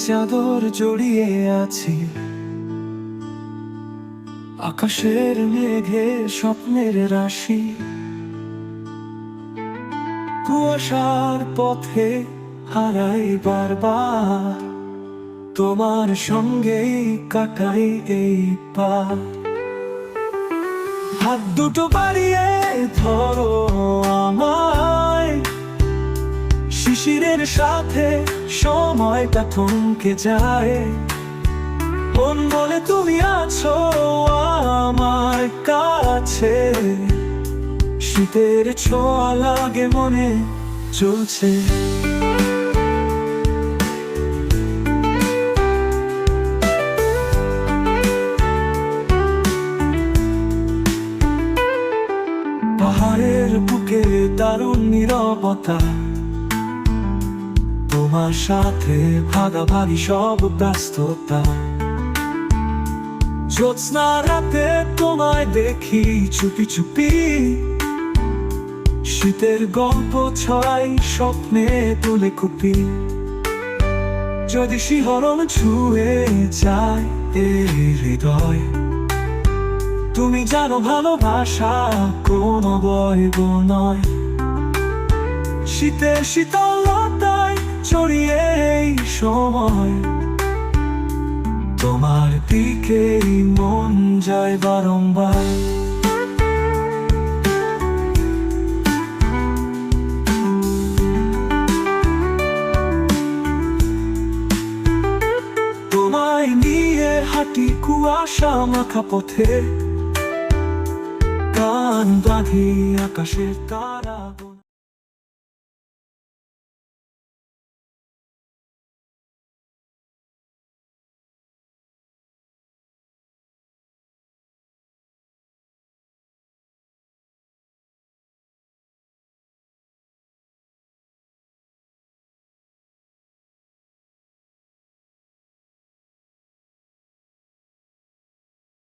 চাদর জড়িয়ে আছি, আকাশের মেঘে স্বপ্নের রাশি। কুয়াশার পথে হারাই বারবার, তোমার সঙ্গেই কাটাই এই পার। হাত দুটো বাড়িয়ে ধরো আমায়, শিশিরের সাথে সময়টা থমকে যায়। মন বলে তুমি আছো আমার কাছে, শীতের ছোঁয়া লাগে মনে চলছে। পাহাড়ের বুকে দারুণ নীরবতা, তোমার সাথে ভাগাভাগি সব ব্যস্ততা। জ্যোৎস্না রাতে তোমায় দেখি চুপি চুপি, শীতের গল্প ছড়াই স্বপ্নে তুলে কুপি। যদি শিহরণ ছুঁয়ে যায় এই হৃদয়, তুমি জানো ভালোবাসা কোনো বৈব নয়। শীতের শীতলতায় ছড়িয়ে এই সময়, তোমার দিকেই মন যায় বারংবার। তোমায় নিয়ে হাঁটি কুয়াশা মাখা পথে, গান বাঁধি আকাশের তারা।